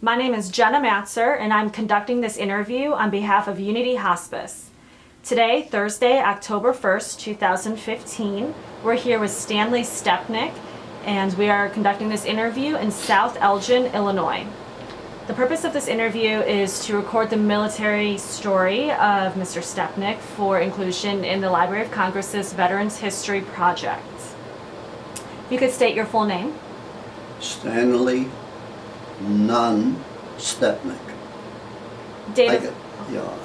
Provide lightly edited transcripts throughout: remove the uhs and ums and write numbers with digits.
My name is Jenna Matzer, and I'm conducting this interview on behalf of Unity Hospice. Today, Thursday, October 1st, 2015, we're here with Stanley Stepnick, and we are conducting this interview in South Elgin, Illinois. The purpose of this interview is to record the military story of Mr. Stepnick for inclusion in the Library of Congress's Veterans History Project. If you could state your full name. Stanley Stepnick.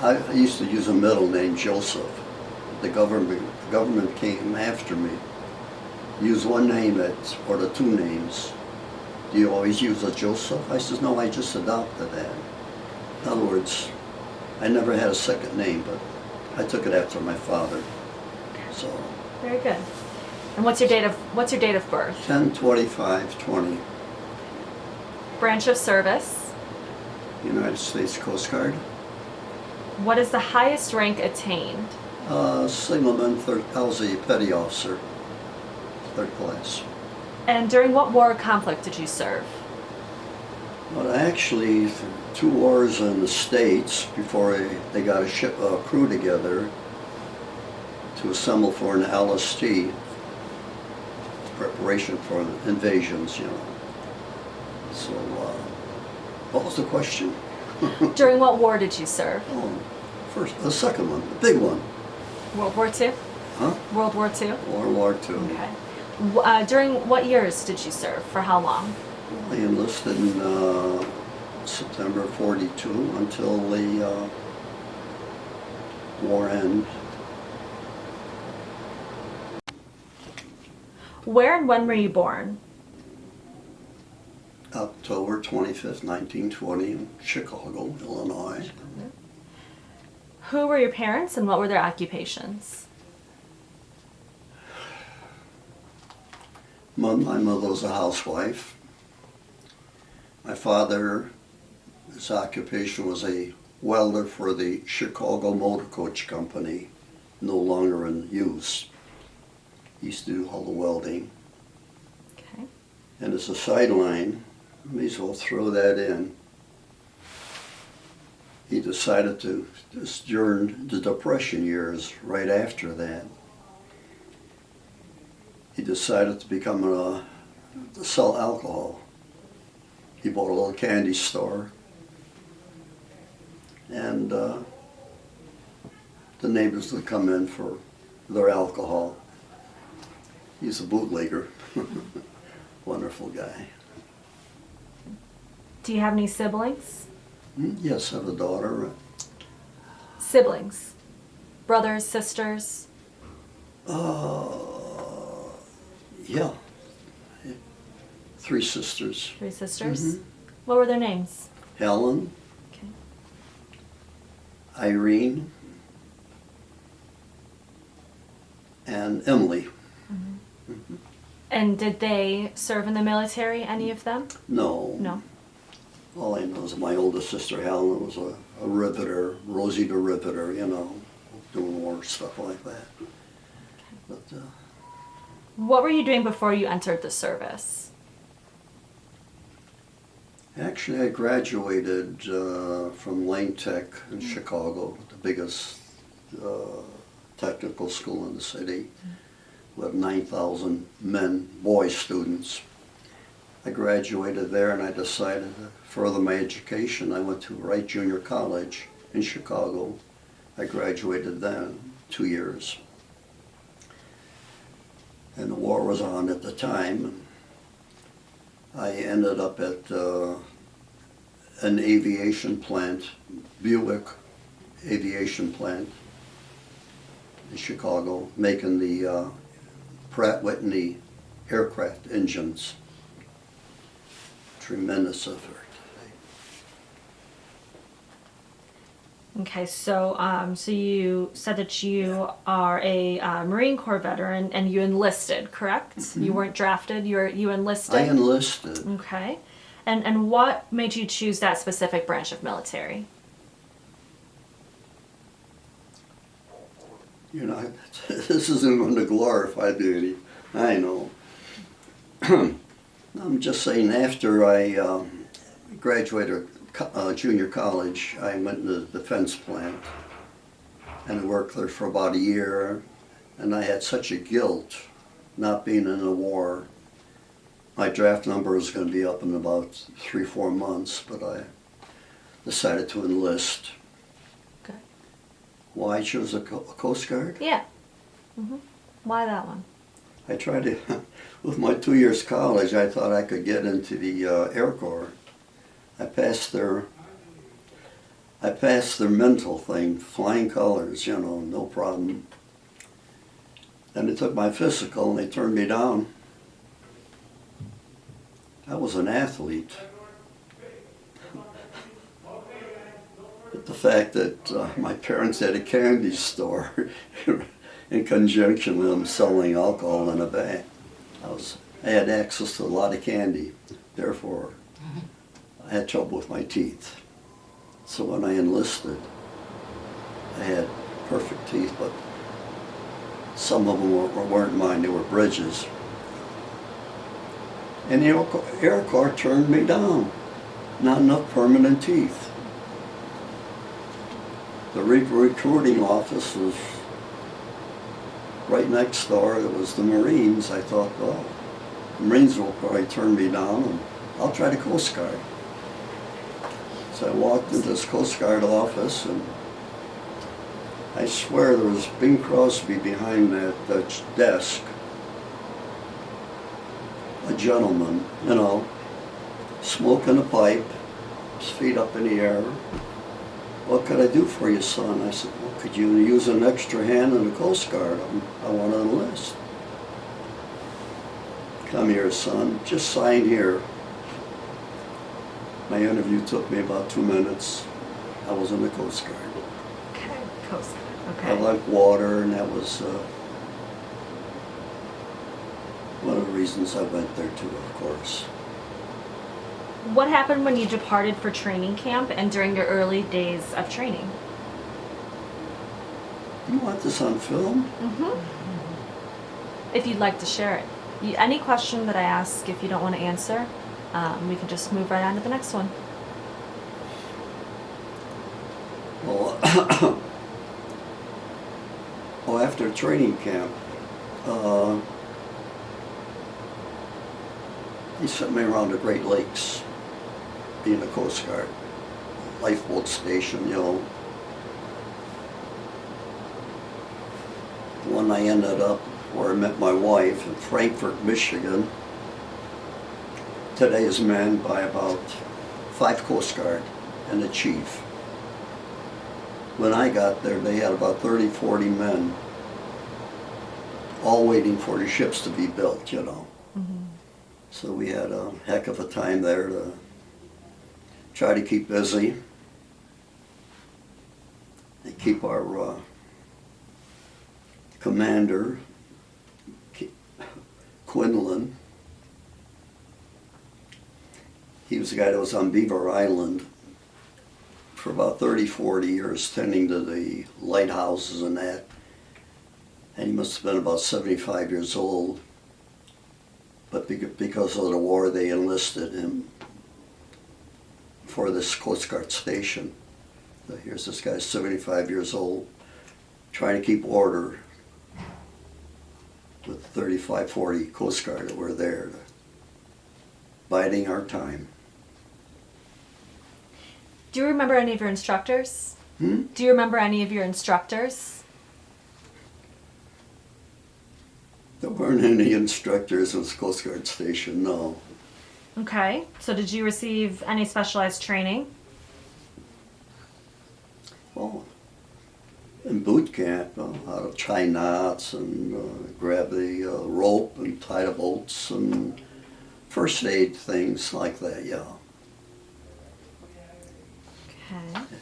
I used to use a middle name, Joseph. The government came after me. Use one name or the two names. Do you always use a Joseph? I says, no, I just adopted that. In other words, I never had a second name, but I took it after my father. So. Very good. And what's your date of birth? 10/25/20. Branch of service? United States Coast Guard. What is the highest rank attained? Signalman, I was a petty officer, 3rd class. And during what war or conflict did you serve? Well, actually, 2 wars in the States before they got a crew together to assemble for an LST, preparation for invasions, you know. So, what was the question? During what war did you serve? Oh, the second one, the big one. World War II? Huh? World War II? World War II. Okay. During what years did you serve? For how long? I enlisted in September '42 until the war ended. Where and when were you born? October 25th, 1920 in Chicago, Illinois. Who were your parents and what were their occupations? My mother was a housewife. My father, his occupation was a welder for the Chicago Motor Coach Company, no longer in use. He used to do all the welding. Okay. And as a sideline, may as well throw that in. He decided to, during the Depression years, right after that, he decided to to sell alcohol. He bought a little candy store, and the neighbors would come in for their alcohol. He's a bootlegger. Wonderful guy. Do you have any siblings? Yes, I have a daughter. Siblings? Brothers, sisters? Yeah. 3 sisters. 3 sisters? Mm-hmm. What were their names? Helen, Okay. Irene, and Emily. Mm-hmm. Mm-hmm. And did they serve in the military, any of them? No. No. All I know is my oldest sister Helen was a riveter, Rosie the Riveter, you know, doing war stuff like that. Okay. But, what were you doing before you entered the service? actually, I graduated from Lane Tech in Chicago, the biggest technical school in the city. We have 9,000 boy students. I graduated there and I decided to further my education. I went to Wright Junior College in Chicago. I graduated then, 2 years. And the war was on at the time. I ended up at an aviation plant, Buick Aviation plant in Chicago, making the Pratt & Whitney aircraft engines. Tremendous effort. Okay, so so you said that you are a Marine Corps veteran and you enlisted, correct? Mm-hmm. You weren't drafted, you enlisted? I enlisted. Okay. And what made you choose that specific branch of military? You know, this isn't going to glorify duty. I know. I'm just saying, after I graduated junior college, I went to the defense plant and worked there for about a year. And I had such a guilt not being in the war. My draft number was going to be up in about 3-4 months, but I decided to enlist. Okay. Why I chose a Coast Guard? Yeah. Why that one? I tried to, with my 2 years college, I thought I could get into the Air Corps. I passed their mental thing, flying colors, you know, no problem. Then they took my physical and they turned me down. I was an athlete. But the fact that my parents had a candy store in conjunction with them selling alcohol in a bag, I had access to a lot of candy. Therefore, I had trouble with my teeth. So when I enlisted, I had perfect teeth, but some of them weren't mine, they were bridges. And the Air Corps turned me down. Not enough permanent teeth. The recruiting office was right next door. It was the Marines. I thought, well, the Marines will probably turn me down and I'll try the Coast Guard. So I walked into this Coast Guard office and I swear there was Bing Crosby behind that desk. A gentleman, you know, smoking a pipe, his feet up in the air. What could I do for you, son? I said, well, could you use an extra hand in the Coast Guard? I want to enlist. Come here, son, just sign here. My interview took me about 2 minutes. I was in the Coast Guard. Okay, Coast Guard, okay. I like water, and that was one of the reasons I went there too, of course. What happened when you departed for training camp and during your early days of training? You want this on film? If you'd like to share it. Any question that I ask, if you don't want to answer, we can just move right on to the next one. Well, after training camp, he sent me around the Great Lakes, being a Coast Guard, lifeboat station, you know. The one I ended up where I met my wife in Frankfort, Michigan. Today is manned by about 5 Coast Guard and a chief. When I got there, they had about 30-40 men, all waiting for the ships to be built, you know. So we had a heck of a time there to try to keep busy and keep our commander, Quinlan. He was the guy that was on Beaver Island for about 30-40 years, tending to the lighthouses and that. And he must have been about 75 years old. But because of the war, they enlisted him for this Coast Guard station. So here's this guy, 75 years old, trying to keep order with 35-40 Coast Guard that were there, biding our time. Do you remember any of your instructors? Do you remember any of your instructors? There weren't any instructors in the Coast Guard station, no. Okay, so did you receive any specialized training? Well, in boot camp, how to tie knots and grab the rope and tie the bolts and first aid things like that, yeah. Okay.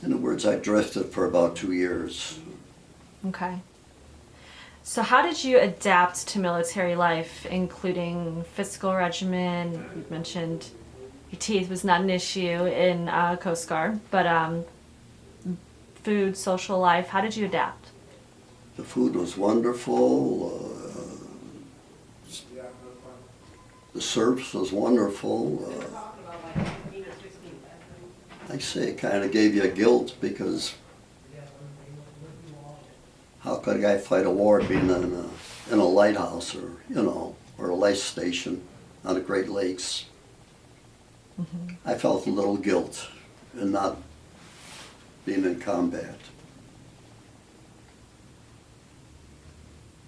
In other words, I drifted for about 2 years. Okay. So how did you adapt to military life, including physical regimen? You mentioned your teeth was not an issue in Coast Guard, but food, social life, how did you adapt? The food was wonderful. The service was wonderful. I say it kind of gave you a guilt, because how could a guy fight a war being in a lighthouse, or, you know, or a light station on the Great Lakes? Mm-hmm. I felt a little guilt in not being in combat.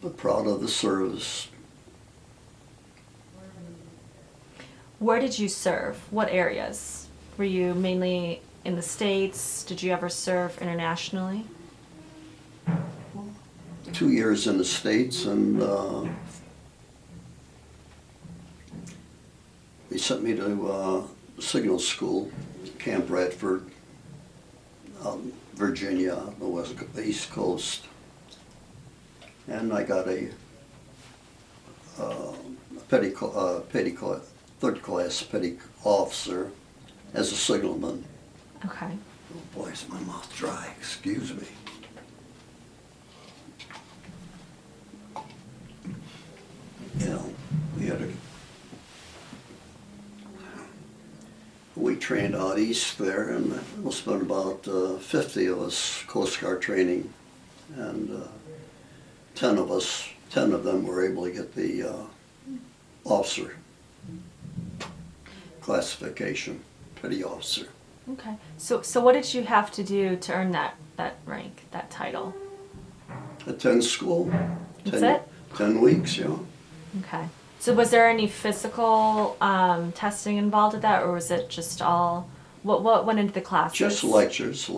But proud of the service. Where did you serve? What areas? Were you mainly in the States? Did you ever serve internationally? 2 years in the States, and they sent me to signal school, Camp Bradford, Virginia, on the East Coast. And I got a third class petty officer as a signalman. Okay. Oh boy, is my mouth dry, excuse me. You know, we trained out east there, and we'll spend about 50 of us Coast Guard training, and 10 of them were able to get the officer classification, petty officer. Okay. So what did you have to do to earn that rank, that title? Attend school. That's it? 10 weeks, yeah. Okay. So was there any physical testing involved with that, or was it just all, what went into the classes? Just lectures.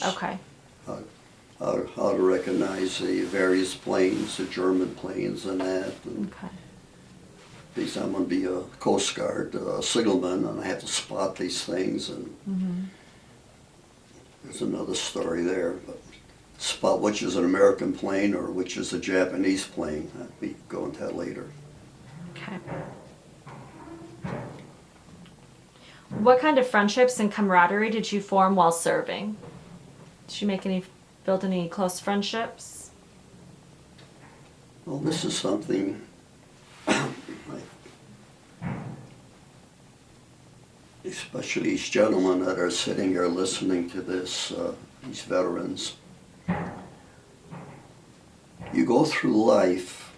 Okay. How to recognize the various planes, the German planes and that. And Okay. because I'm going to be a Coast Guard signalman, and I have to spot these things, and Mm-hmm. there's another story there. But spot which is an American plane or which is a Japanese plane. I'll be going to that later. Okay. What kind of friendships and camaraderie did you form while serving? Did you build any close friendships? Well, this is something, especially these gentlemen that are sitting here listening to this, these veterans. You go through life,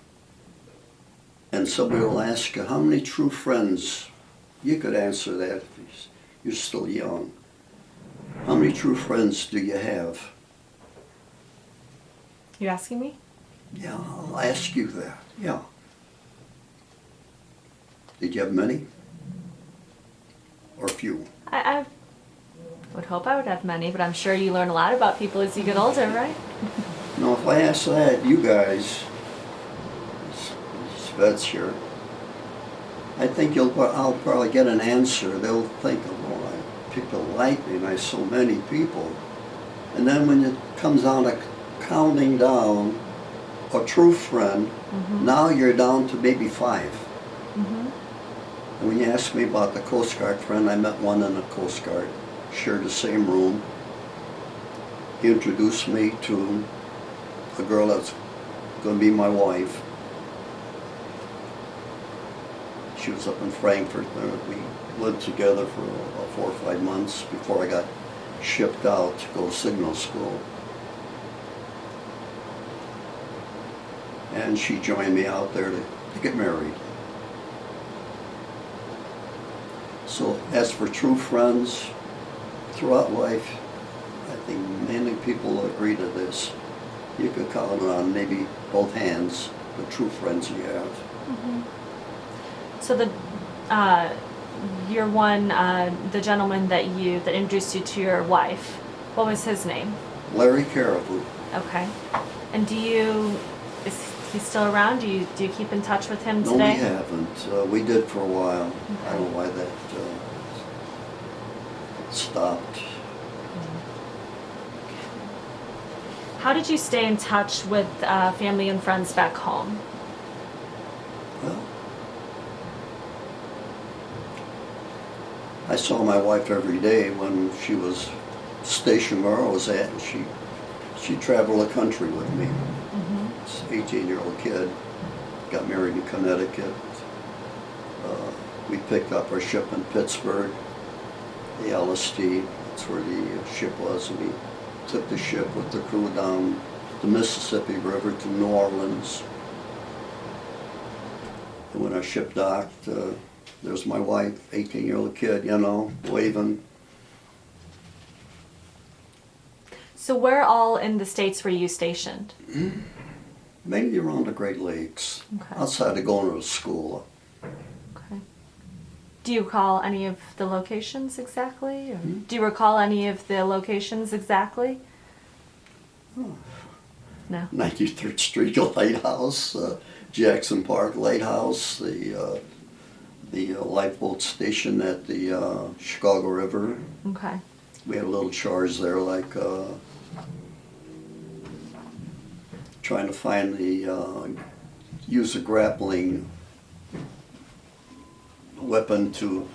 and somebody will ask you, how many true friends? You could answer that if you're still young. How many true friends do you have? You asking me? Yeah, I'll ask you that, yeah. Did you have many? Or few? I would hope I would have many, but I'm sure you learn a lot about people as you get older, right? No, if I ask that, you guys, these vets here, I think I'll probably get an answer. They'll think, oh, people like me, and I have so many people. And then when it comes down to counting down a true friend, Mm-hmm. now you're down to maybe 5. Mm-hmm. And when you ask me about the Coast Guard friend, I met one in the Coast Guard, shared the same room. He introduced me to a girl that's going to be my wife. She was up in Frankfurt. We lived together for about 4 or 5 months before I got shipped out to go to signal school. And she joined me out there to get married. So as for true friends, throughout life, I think many people agree to this. You could count on maybe both hands the true friends you have. Mm-hmm. So the gentleman that introduced you to your wife, what was his name? Larry Caribou. Okay. And is he still around? Do you keep in touch with him No, today? we haven't. We did for a while. Okay. I don't know why that stopped. How did you stay in touch with family and friends back home? Well, I saw my wife every day when she was stationed where I was at, and she traveled the country with me. Mm-hmm. This 18-year-old kid, got married in Connecticut. We picked up our ship in Pittsburgh, the LST, That's where the ship was. We took the ship with the crew down the Mississippi River to New Orleans. And when our ship docked, there's my wife, 18-year-old kid, you know, waving. So where all in the States were you stationed? Mainly around the Great Lakes, Okay. outside of going to school. Okay. Do you recall any of the locations exactly? Or do you recall any of the locations exactly? No. 93rd Street Lighthouse, Jackson Park Lighthouse, the lifeboat station at the Chicago River. Okay. We had a little charge there, like trying to find use a grappling weapon to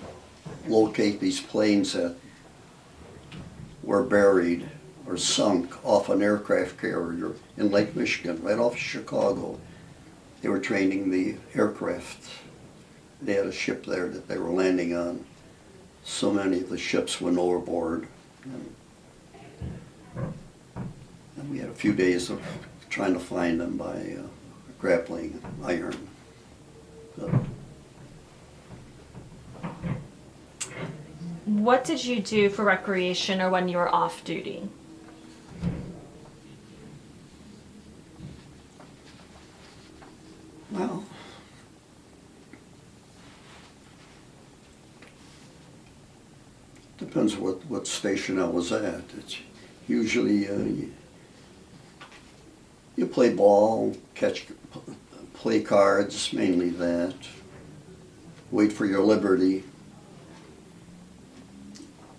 locate these planes that were buried or sunk off an aircraft carrier in Lake Michigan, right off Chicago. They were training the aircraft. They had a ship there that they were landing on. So many of the ships went overboard. And we had a few days of trying to find them by grappling iron. What did you do for recreation or when you were off duty? Well, depends what station I was at. It's usually you play ball, play cards, mainly that. Wait for your liberty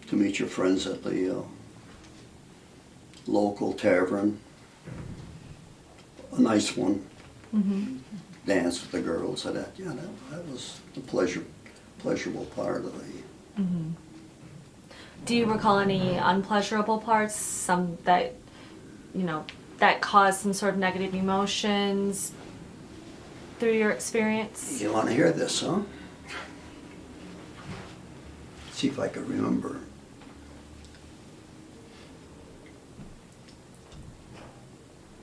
to meet your friends at the local tavern. A nice one. Mm-hmm. Dance with the girls and that. Yeah, that was the pleasurable part of the. Mm-hmm. Do you recall any unpleasurable parts, some that, you know, that caused some sort of negative emotions through your experience? You want to hear this, huh? See if I can remember.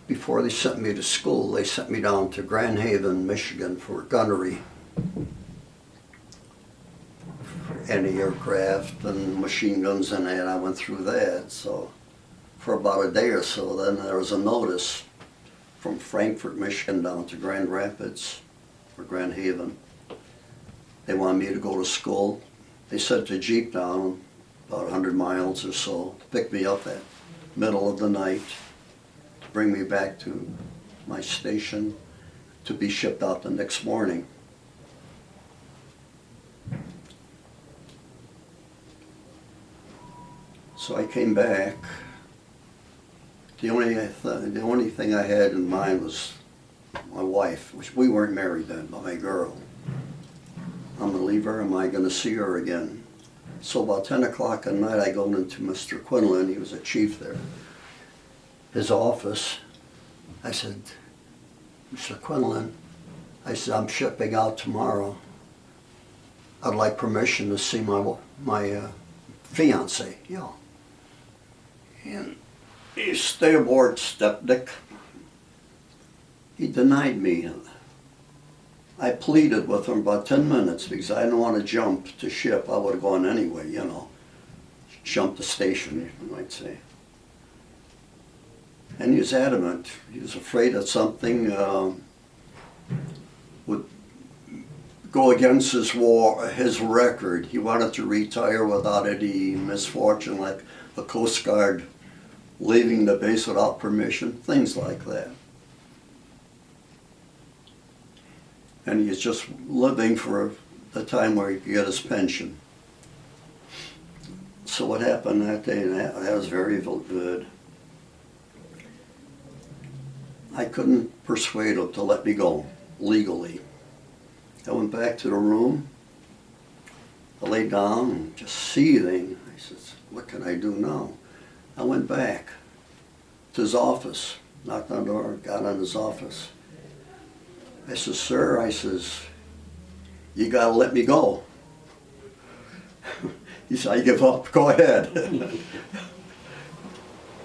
Before they sent me to school, they sent me down to Grand Haven, Michigan for gunnery. Anti-aircraft and machine guns and that. I went through that. So for about a day or so, then there was a notice from Frankfort, Michigan down to Grand Rapids or Grand Haven. They wanted me to go to school. They sent a Jeep down about 100 miles or so to pick me up at middle of the night, to bring me back to my station to be shipped out the next morning. So I came back. The only thing I had in mind was my wife, which we weren't married then, but my girl. I'm gonna leave her, am I gonna see her again? So about 10 o'clock at night, I go into Mr. Quinlan, he was a chief there, his office. I said, Mr. Quinlan, I said, I'm shipping out tomorrow. I'd like permission to see my fiance, you know. And he stay aboard, Stepnick. He denied me. I pleaded with him about 10 minutes because I didn't want to jump to ship. I would have gone anyway, you know. Jump the station, you might say. And he was adamant. He was afraid that something would go against his record. He wanted to retire without any misfortune, like the Coast Guard leaving the base without permission, things like that. And he was just living for the time where he could get his pension. So what happened that day, that was very good. I couldn't persuade him to let me go legally. I went back to the room. I laid down, just seething. I said, what can I do now? I went back to his office, knocked on the door, got in his office. I says, sir, I says, you gotta let me go. He said, I give up, go ahead.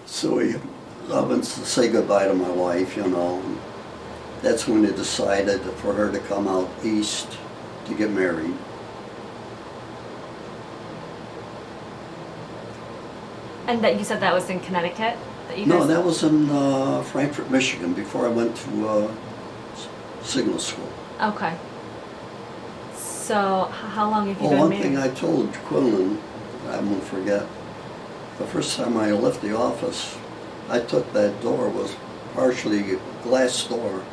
So I went to say goodbye to my wife, you know. And that's when they decided for her to come out east to get married. And that you said that was in Connecticut? No, that was in Frankfort, Michigan, before I went to signal school. Okay. So how long have you been One married? thing I told Quinlan, I won't forget, the first time I left the office, I took that door, was partially a glass door.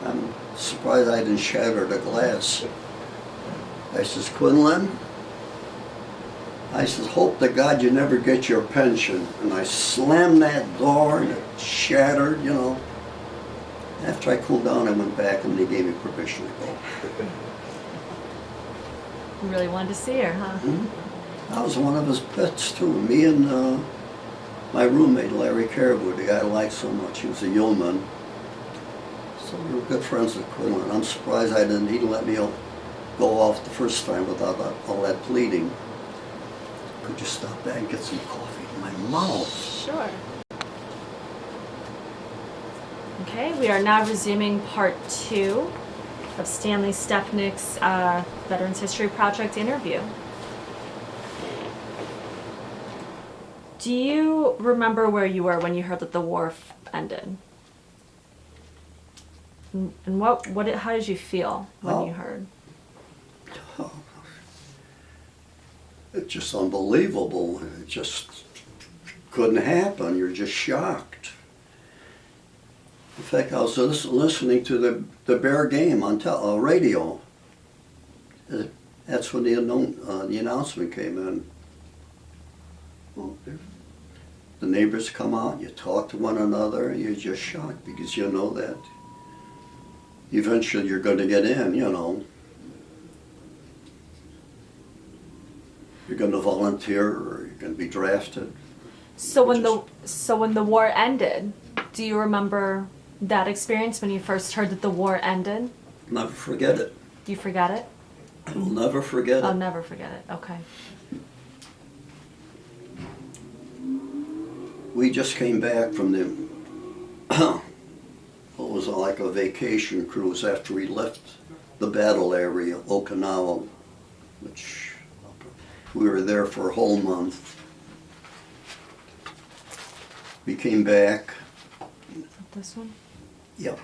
I'm surprised I didn't shatter the glass. I says, Quinlan, I says, hope to God you never get your pension. And I slammed that door and it shattered, you know. After I cooled down, I went back and they gave me permission to go. You really wanted to see her, huh? Mm-hmm. I was one of his pets too. Me and my roommate, Larry Caribou, the guy I liked so much, he was a yeoman. So we were good friends with Quinlan. I'm surprised he didn't let me go off the first time without all that pleading. Could you stop that and get some coffee in my mouth? Sure. Okay, we are now resuming part 2 of Stanley Stepnick's Veterans History Project interview. Do you remember where you were when you heard that the war ended? And how did you feel when you heard? It's just unbelievable. It just couldn't happen. You're just shocked. In fact, I was listening to the Bear game on radio. That's when the announcement came in. Well, the neighbors come out, you talk to one another, and you're just shocked because you know that eventually you're going to get in, you know. You're going to volunteer or you're going to be drafted. So when the war ended, do you remember that experience when you first heard that the war ended? Never forget it. You forgot it? I will never forget it. I'll never forget it. Okay. We just came back from the what was like a vacation cruise after we left the battle area, Okinawa, which we were there for a whole month. We came back. Is that this one? Yeah.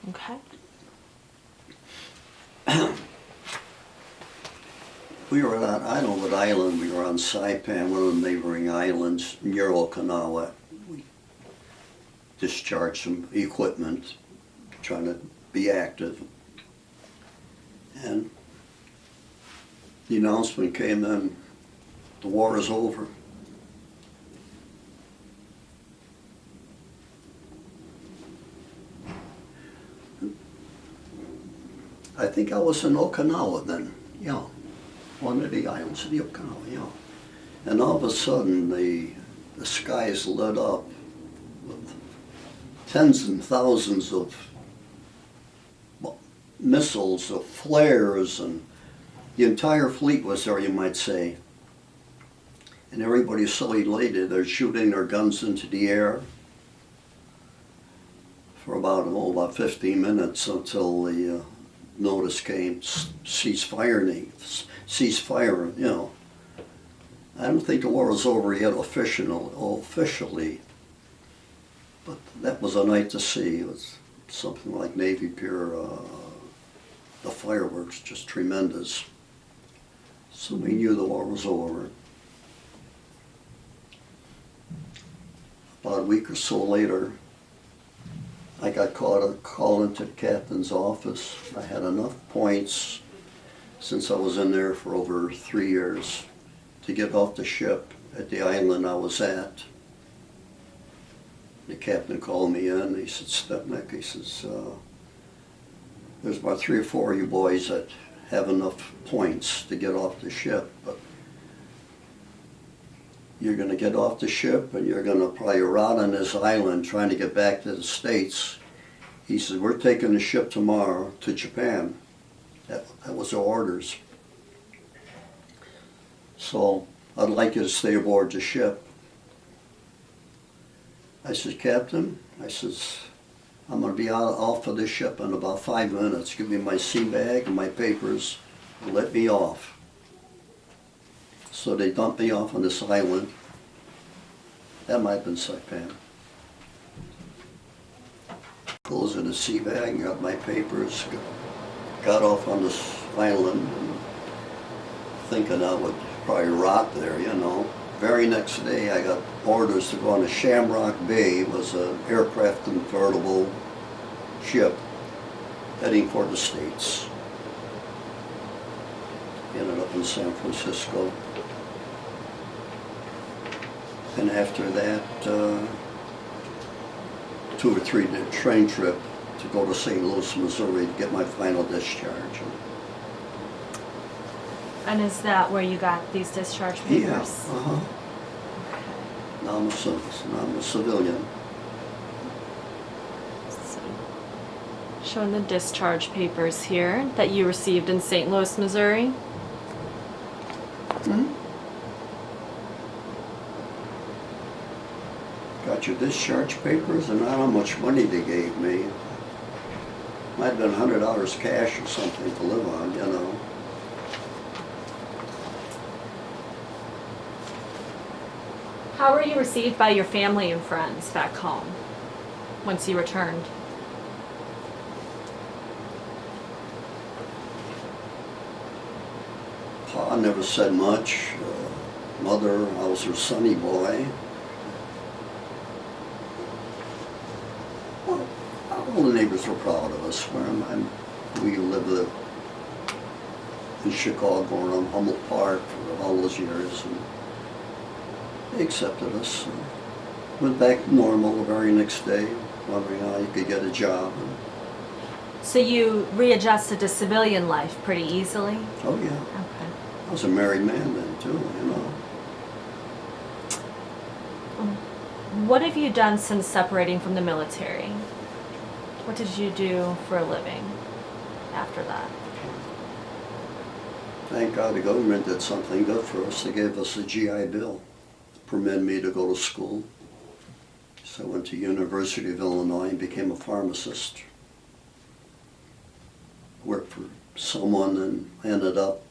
Okay. We were on, I don't know what island, we were on Saipan, one of the neighboring islands near Okinawa. We discharged some equipment, trying to be active. And the announcement came in, the war is over. I think I was in Okinawa then, yeah. One of the islands of the Okinawa, yeah. And all of a sudden, the skies lit up with tens and thousands of missiles, of flares, and the entire fleet was there, you might say. And everybody's so elated, they're shooting their guns into the air for about 15 minutes until the notice came, ceasefire, you know. I don't think the war was over yet officially, but that was a night to see. It was something like Navy Pier, the fireworks, just tremendous. So we knew the war was over. About a week or so later, I got called into the captain's office. I had enough points, since I was in there for over 3 years, to get off the ship at the island I was at. The captain called me in. He said, Stepnick, he says, there's about 3 or 4 of you boys that have enough points to get off the ship, but you're going to get off the ship and you're going to probably rot on this island trying to get back to the States. He said, we're taking the ship tomorrow to Japan. That was the orders. So I'd like you to stay aboard the ship. I said, Captain, I says, I'm going to be off of the ship in about 5 minutes. Give me my sea bag and my papers and let me off. So they dumped me off on this island. That might have been Saipan. Closed in the sea bag, got my papers, got off on this island, and thinking I would probably rot there, you know. Very next day I got orders to go on to Shamrock Bay. It was an aircraft convertible ship heading for the States. Ended up in San Francisco. And after that, 2 or 3 day train trip to go to St. Louis, Missouri to get my final discharge. And is that where you got these discharge papers? Yeah, uh-huh. Now I'm a civilian. So, showing the discharge papers here that you received in St. Louis, Missouri. Hmm? Got your discharge papers, and not how much money they gave me. Might have been $100 cash or something to live on, you know. How were you received by your family and friends back home once you returned? Pa never said much. Mother, I was her sonny boy. Well, all the neighbors were proud of us. We lived in Chicago and on Humboldt Park for all those years. And they accepted us. Went back to normal the very next day, wondering how you could get a job. So you readjusted to civilian life pretty easily? Oh yeah. Okay. I was a married man then too, you know. What have you done since separating from the military? What did you do for a living after that? Thank God the government did something good for us. They gave us a GI Bill, permitted me to go to school. So I went to University of Illinois and became a pharmacist. Worked for someone and ended up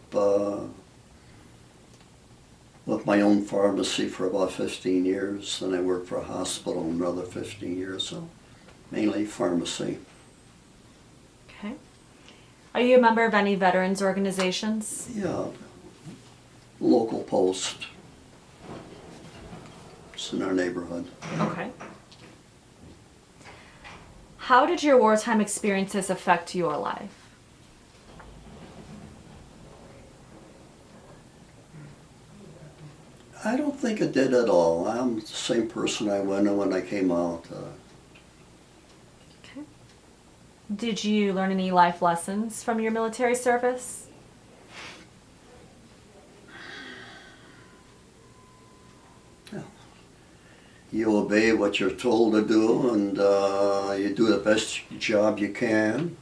with my own pharmacy for about 15 years. Then I worked for a hospital another 15 years, so mainly pharmacy. Okay. Are you a member of any veterans organizations? Yeah, local post. It's in our neighborhood. Okay. How did your wartime experiences affect your life? I don't think it did at all. I'm the same person I was when I came out. Okay. Did you learn any life lessons from your military service? You obey what you're told to do, and you do the best job you can.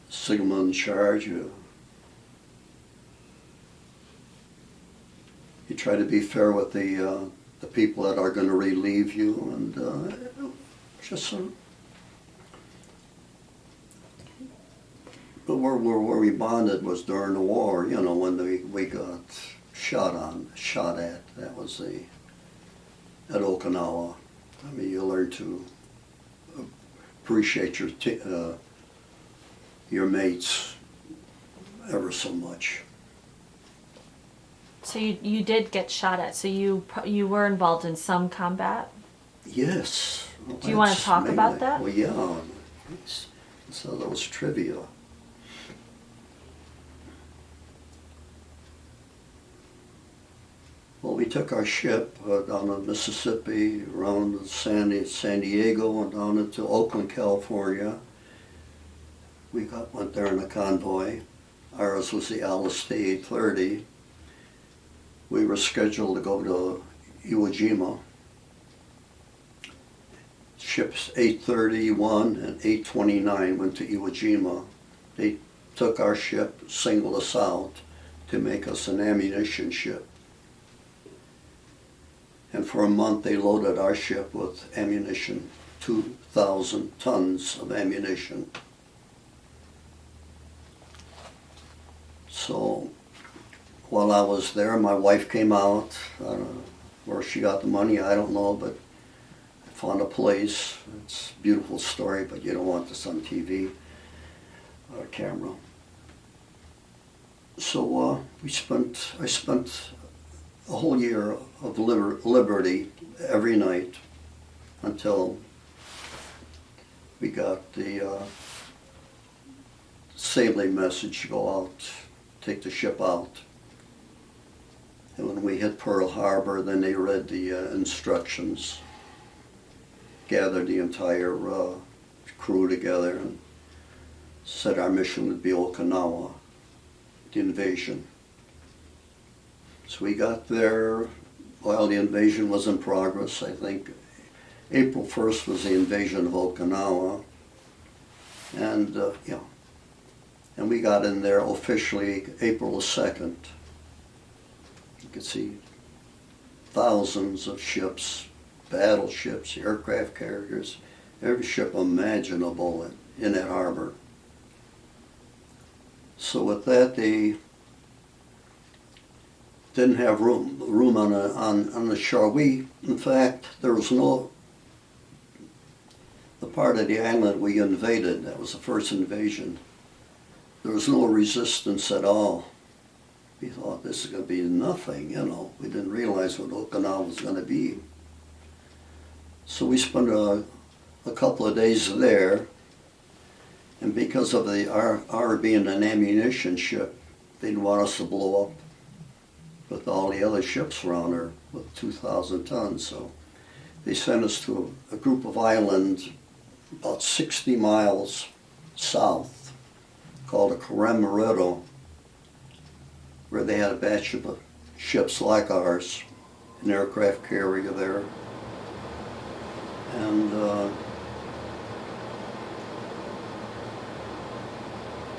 Signalman in charge. You try to be fair with the people that are going to relieve you, and just some. But where we bonded was during the war. You know, when we got shot at. That was at Okinawa. I mean, you learn to appreciate your mates ever so much. So you did get shot at. So you were involved in some combat? Yes. Well, do you want to talk about that? Well, yeah. So that was trivia. Well, we took our ship down the Mississippi, around San Diego, and down into Oakland, California. went there in a convoy. Ours was the Alice 830. We were scheduled to go to Iwo Jima. Ships 831 and 829 went to Iwo Jima. They took our ship, singled us out to make us an ammunition ship. And for a month they loaded our ship with ammunition, 2,000 tons of ammunition. So while I was there, my wife came out. I don't know where she got the money, I don't know, but I found a place. It's a beautiful story, but you don't want this on TV or camera. So I spent a whole year of liberty every night until we got the sailing message to go out, take the ship out. And when we hit Pearl Harbor, then they read the instructions, gathered the entire crew together, and said our mission would be Okinawa, the invasion. So we got there while the invasion was in progress. I think April 1st was the invasion of Okinawa. And and we got in there officially April the 2nd. You could see thousands of ships, battleships, aircraft carriers, every ship imaginable in that harbor. So with that, they didn't have room on the shore. In fact, there was the part of the island we invaded, that was the first invasion, there was no resistance at all. We thought this is going to be nothing, We didn't realize what Okinawa was going to be. So we spent a couple of days there, and because of our being an ammunition ship, they didn't want us to blow up with all the other ships around her with 2,000 tons. So they sent us to a group of islands about 60 miles south called a Riveter, where they had a batch of ships like ours, an aircraft carrier there. And the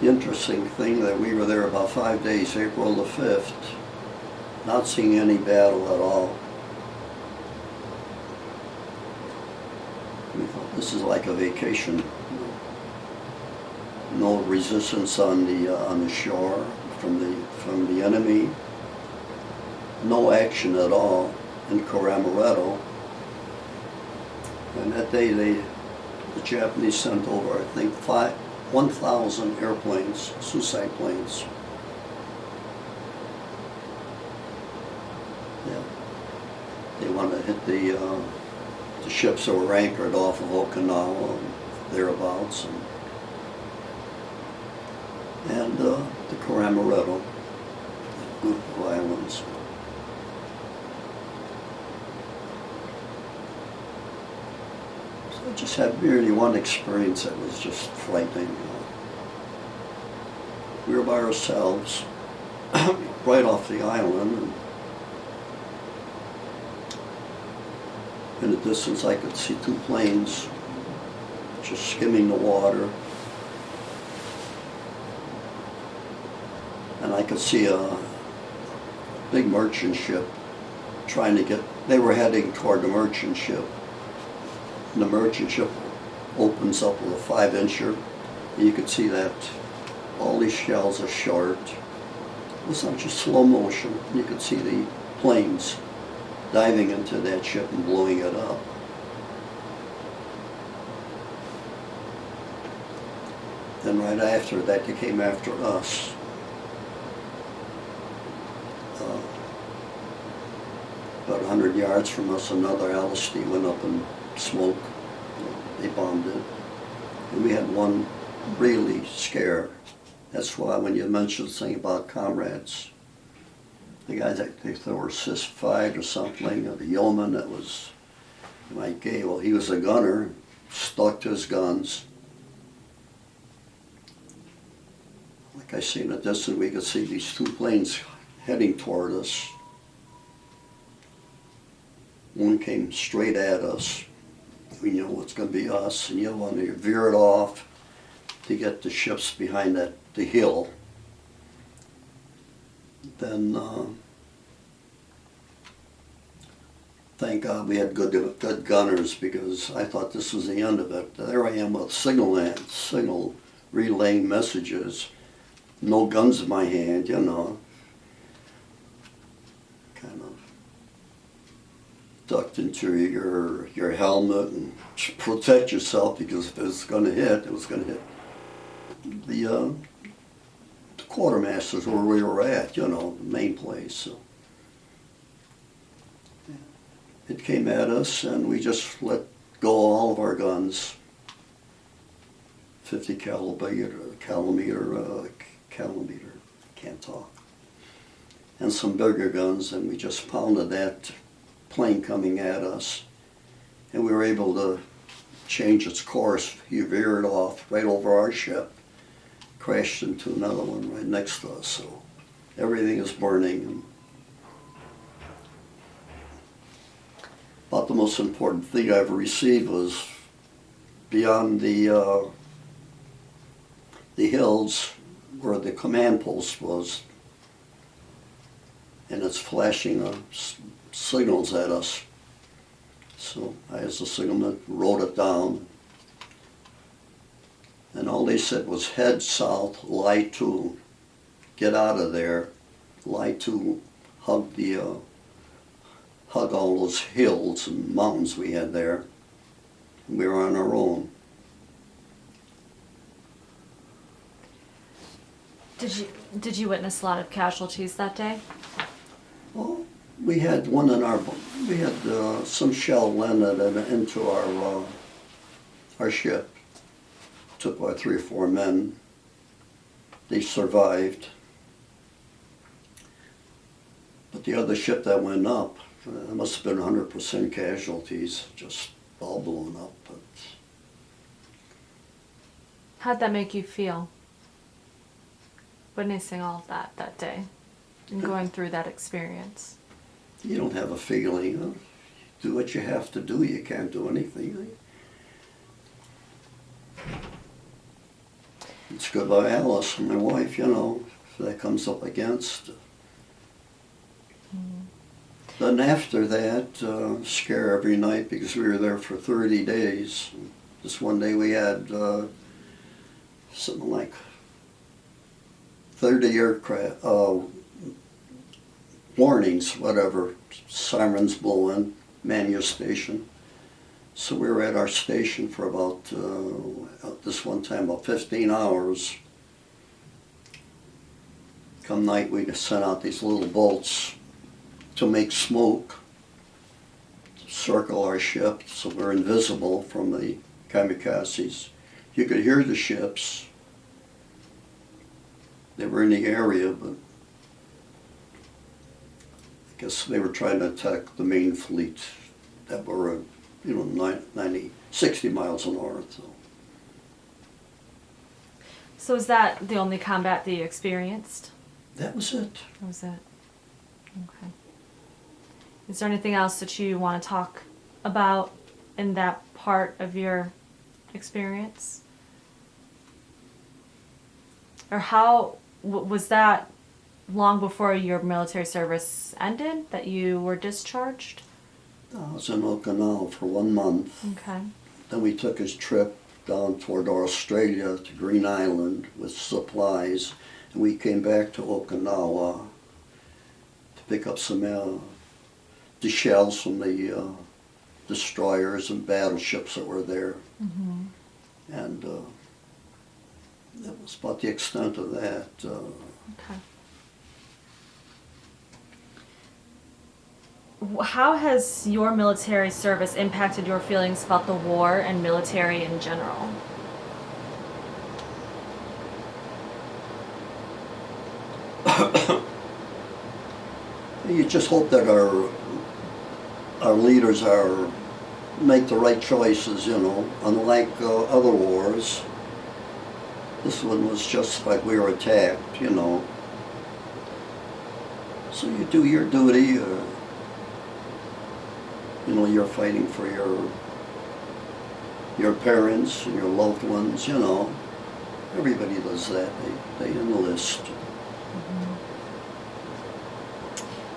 interesting thing that we were there about 5 days, April the 5th, not seeing any battle at all. We thought this is like a vacation. No resistance on the shore from the enemy. No action at all in Riveter. And that day the Japanese sent over, I think, 1,000 airplanes, suicide planes. Yeah. They wanted to hit the ships that were anchored off of Okinawa and thereabouts, and the Riveter, a group of islands. So I just had merely one experience that was just frightening. We were by ourselves, right off the island, and in the distance I could see two planes just skimming the water. And I could see a big merchant ship they were heading toward the merchant ship. And the merchant ship opens up with a 5-incher. And you could see that all these shells are short. It was not just slow motion. You could see the planes diving into that ship and blowing it up. Then right after that, they came after us. About 100 yards from us, another LSD went up in smoke. They bombed it. And we had one really scare. That's why when you mentioned something about comrades, the guys that they thought were ceasefire or something, or the yeoman that was like gay, well, he was a gunner, stuck to his guns. like I see in the distance, we could see these two planes heading toward us. One came straight at us. We knew it's going to be us, and the other one, they veered off to get the ships behind the hill. Then, thank God we had good gunners, because I thought this was the end of it. There I am with signal relaying messages, no guns in my hand, you know. Kind of ducked into your helmet and protect yourself, because if it was going to hit, it was going to hit the quartermasters where we were at, you know, the main place. So it came at us, and we just let go all of our guns. 50 calimeter, can't talk. And some bigger guns, and we just pounded that plane coming at us. And we were able to change its course. He veered off right over our ship, crashed into another one right next to us. So everything is burning. And about the most important thing I ever received was beyond the hills where the command post was, and it's flashing signals at us. So I, as a signalman, wrote it down, and all they said was head south, lie to, get out of there, lie to, hug all those hills and mountains we had there. We were on our own. Did you witness a lot of casualties that day? Well, we had one in we had some shell landed into our ship. Took about 3 or 4 men. They survived. But the other ship that went up, it must have been 100% casualties, just all blown up. But how'd that make you feel, witnessing all of that day and going through that experience? You don't have a feeling. Huh? Do what you have to do. You can't do anything. It's goodbye, Alice, my wife, you know, if that comes up against. Then after that, scare every night, because we were there for 30 days. This one day we had something like 30 aircraft, warnings, whatever, sirens blowing, man your station. So we were at our station for about, this one time, about 15 hours. Come night, we sent out these little boats to make smoke, circle our ship, so we're invisible from the kamikazes. You could hear the ships. They were in the area, but I guess they were trying to attack the main fleet that were, 60 miles north. So is that the only combat that you experienced? That was it. That was it. Okay. Is there anything else that you want to talk about in that part of your experience? Or how was that long before your military service ended that you were discharged? I was in Okinawa for 1 month. Okay. Then we took his trip down toward Australia to Green Island with supplies, and we came back to Okinawa to pick up some the shells from the destroyers and battleships that were there. Mm-hmm. And that was about the extent of that. Okay. How has your military service impacted your feelings about the war and military in general? You just hope that our leaders make the right choices, unlike other wars. This one was just like we were attacked, you know. So you do your duty, you know, you're fighting for your parents and your loved ones, you know. Everybody does that, they enlist.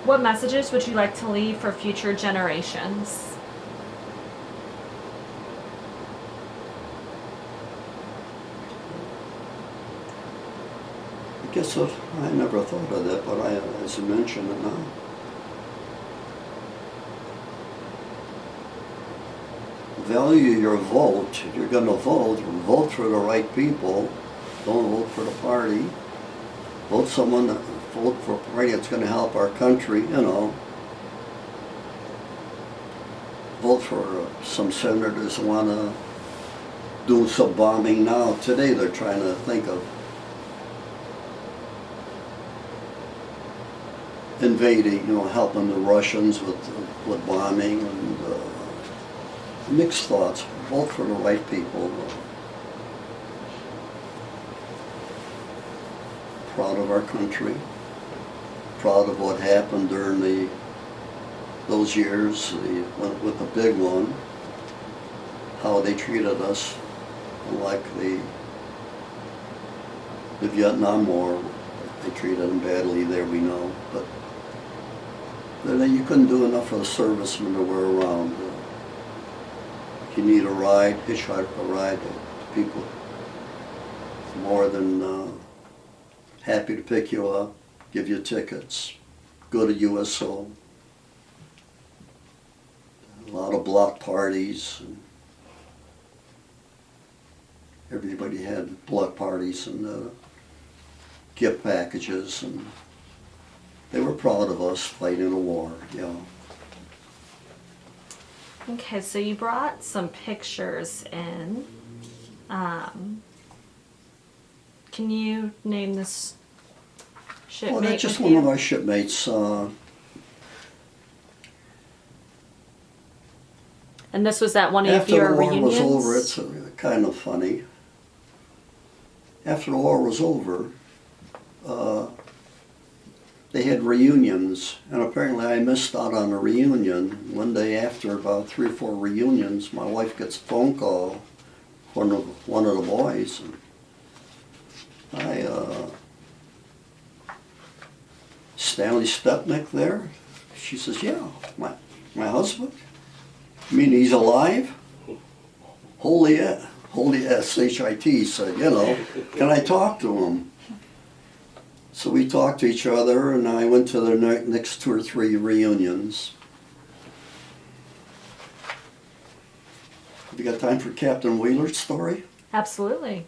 What messages would you like to leave for future generations? I guess I never thought of that, but as you mention it now. Value your vote. If you're going to vote for the right people. Don't vote for the party. Vote for a party that's going to help our country, you know. Vote for some senators who want to do some bombing now. Today they're trying to think of invading, you know, helping the Russians with bombing and mixed thoughts. Vote for the right people. Proud of our country. Proud of what happened during those years, with the big one. How they treated us, like the Vietnam War. They treated them badly there, we know, but you couldn't do enough for the servicemen that were around. If you need a ride, hitchhike a ride, people more than happy to pick you up, give you tickets, go to USO. A lot of block parties. And everybody had block parties and gift packages, and they were proud of us fighting a war, you know. Okay, so you brought some pictures in. Can you name this shipmate? Well, that's just with one you? of our shipmates. And this was at one of After your the war reunions? was over, it's kind of funny. After the war was over, they had reunions, and apparently I missed out on a reunion. One day after about 3 or 4 reunions, my wife gets a phone call from one of the boys, and Stanley Stepnick there? She says, yeah, my husband. You mean he's alive? Holy S-H-I-T, said, you know, can I talk to him? So we talked to each other, and I went to the next 2 or 3 reunions. Have you got time for Captain Wheeler's story? Absolutely.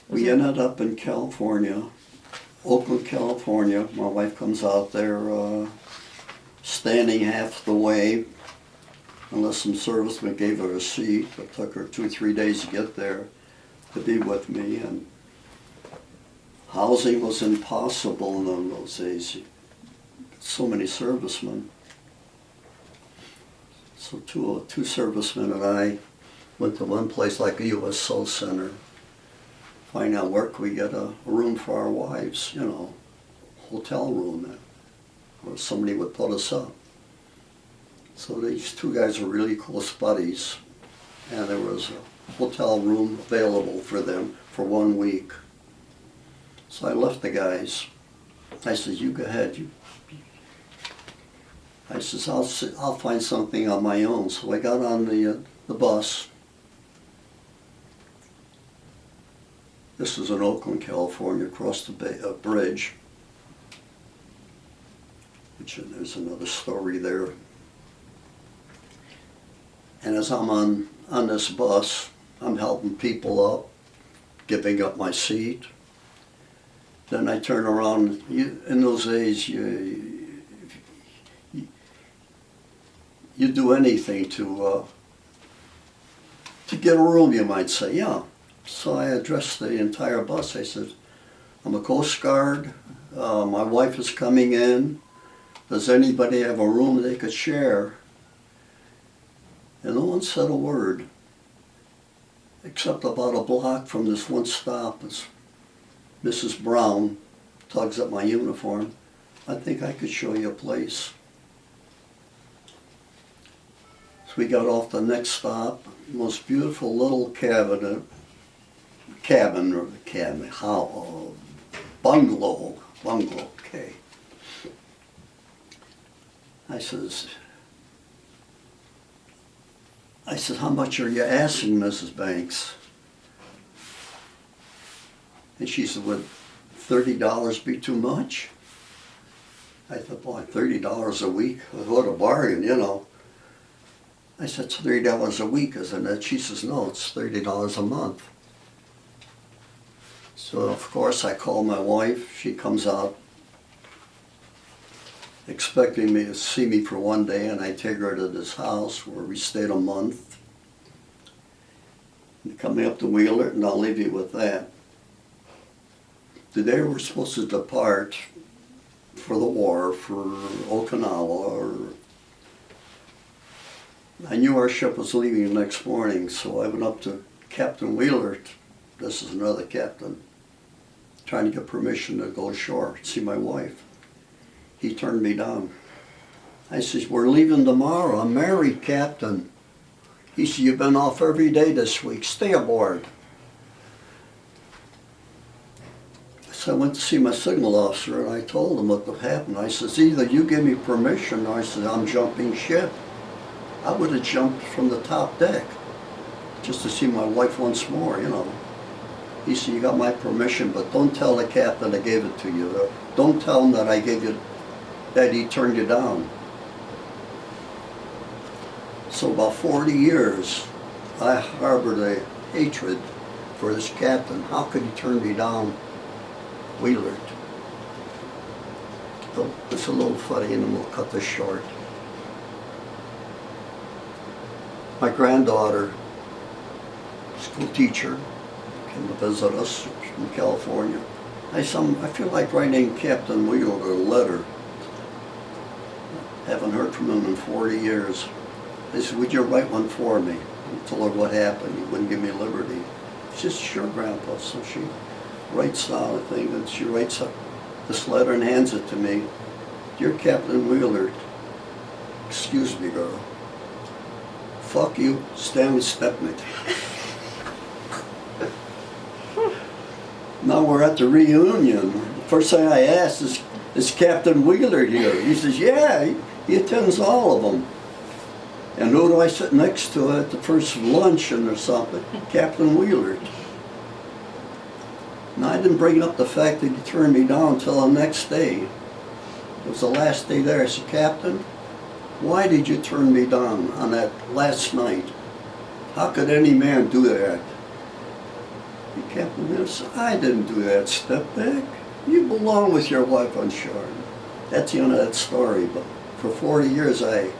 We ended up in California, Oakland, California. My wife comes out there standing half the way, unless some serviceman gave her a seat. It took her 2 or 3 days to get there to be with me, and housing was impossible in those days. So many servicemen. So two servicemen and I went to one place like a U.S. Soul Center, find out where could we get a room for our wives, you know, hotel room, or somebody would put us up. So these 2 guys were really close buddies, and there was a hotel room available for them for 1 week. So I left the guys. I said, you go ahead. I says, I'll find something on my own. So I got on the bus. This was in Oakland, California, across the bridge. Which there's another story there. And as I'm on this bus, I'm helping people up, giving up my seat. Then I turn around. In those days, you do anything to get a room, you might say, yeah. So I addressed the entire bus. I said, I'm a Coast Guard. My wife is coming in. Does anybody have a room they could share? And no one said a word, except about a block from this one stop. As Mrs. Brown tugs at my uniform. I think I could show you a place. So we got off the next stop, most beautiful little bungalow, okay. I says, how much are you asking, Mrs. Banks? And she said, would $30 be too much? I thought, boy, $30 a week, what a bargain, you know. I said, it's $30 a week, isn't it? She says, no, it's $30 a month. So, of course, I call my wife. She comes out expecting me to see me for one day, and I take her to this house where we stayed a month. And coming up to Wheeler, and I'll leave you with that. The day we're supposed to depart for the war, for Okinawa, I knew our ship was leaving the next morning, so I went up to Captain Wheeler, this is another captain, trying to get permission to go ashore, see my wife. He turned me down. I says, we're leaving tomorrow. I'm married, Captain. He said, you've been off every day this week. Stay aboard. So I went to see my signal officer, and I told him what happened. I says, either you give me permission, or I said, I'm jumping ship. I would have jumped from the top deck just to see my wife once more, you know. He said, you got my permission, but don't tell the captain I gave it to you. Don't tell him that I gave you, that he turned you down. So about 40 years, I harbored a hatred for this captain. How could he turn me down? Wheeler. So it's a little funny, and we'll cut this short. My granddaughter, school teacher, came to visit us from California. I feel like writing Captain Wheeler a letter. Haven't heard from him in 40 years. I said, would you write one for me? I told her what happened. He wouldn't give me liberty. She said, sure, Grandpa. So she writes down a thing, and she writes up this letter and hands it to me. Dear Captain Wheeler, excuse me, girl. Fuck you, Stanley Stepnick. Now we're at the reunion. First thing I asked is Captain Wheeler here? He says, yeah, he attends all of them. And who do I sit next to at the first luncheon or something? Captain Wheeler. Now I didn't bring up the fact that he turned me down until the next day. It was the last day there. I said, Captain, why did you turn me down on that last night? How could any man do that? The captain said, I didn't do that, Stepnick. You belong with your wife on shore. That's the end of that story, but for 40 years I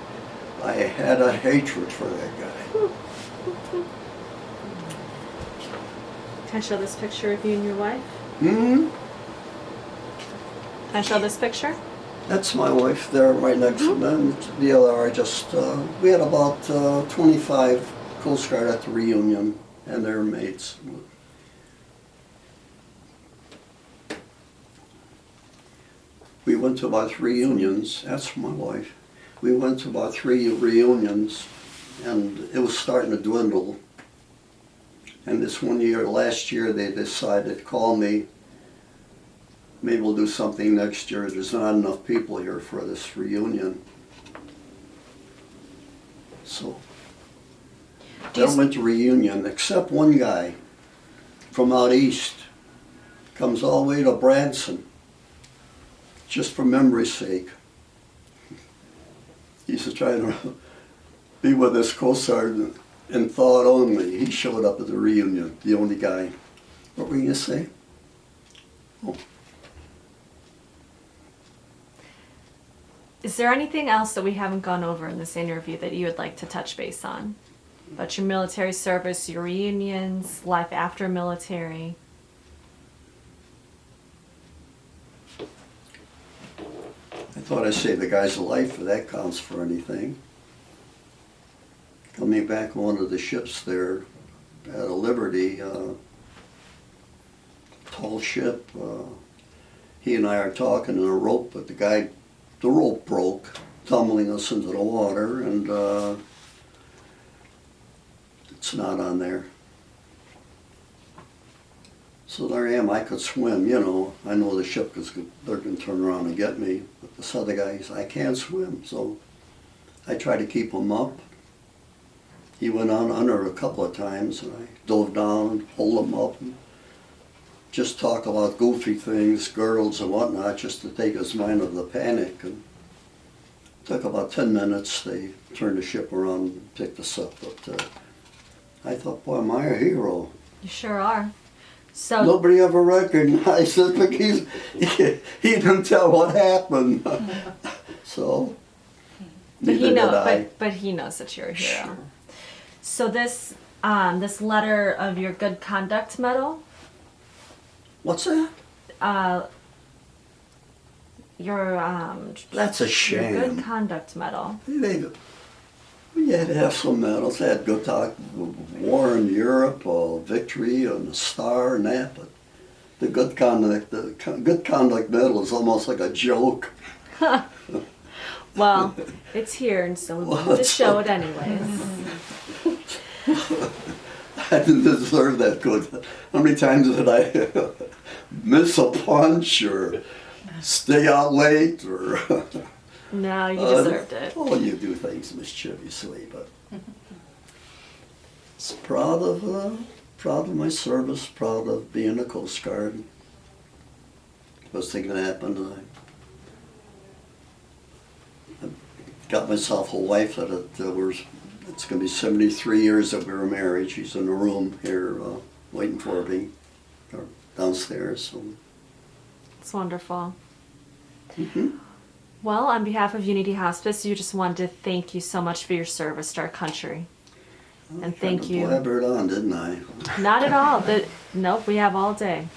had a hatred for that guy. Can I show this picture of you and your wife? Hmm? Can I show this picture? That's my wife there right next to me. The other are just, we had about 25 Coast Guard at the reunion and their mates. We went to about 3 reunions. That's my wife. We went to about 3 reunions, and it was starting to dwindle. And this one year, last year, they decided to call me. Maybe we'll do something next year. There's not enough people here for this reunion. So, I went to reunion, except one guy from out east. Comes all the way to Branson, just for memory's sake. He's trying to be with his Coast Guard in thought only. He showed up at the reunion, the only guy. What were you going to say? Oh. Is there anything else that we haven't gone over in this interview that you would like to touch base on? About your military service, your reunions, life after military? I thought I saved the guy's life, if that counts for anything. coming back on one of the ships there at a Liberty, tall ship. He and I are talking in a rope, but the rope broke, tumbling us into the water, and it's not on there. So there I am, I could swim, you know. I know the ship, because they're going to turn around and get me. But this other guy, I can't swim, so I tried to keep him up. He went on under a couple of times, and I dove down, hold him up, and just talk about goofy things, girls and whatnot, just to take his mind off the panic. And it took about 10 minutes. They turned the ship around and picked us up. But I thought, boy, am I a hero? You sure are. So Nobody ever recognized it because he didn't tell what happened. So, but neither he knows. did I. But he knows that you're a hero. Sure. So this letter of your good conduct medal. What's that? Your That's a your shame. good conduct medal. We had to have some medals. They had good talk, war in Europe, victory, and a star, and that. But the good conduct medal is almost like a joke. Well, it's here, and so we wanted to show it anyways. I didn't deserve that good. How many times did I miss a punch or stay out late or? No, you deserved it. Oh, you do things mischievously, but it's proud of my service, proud of being a Coast Guard. Best thing that happened. I got myself a wife that it's going to be 73 years that we were married. She's in the room here waiting for me downstairs. So. It's wonderful. Mm-hmm. Well, on behalf of Unity Hospice, you just wanted to thank you so much for your service to our country. And thank you. I blabbered on, didn't I? Not at all. Nope, we have all day.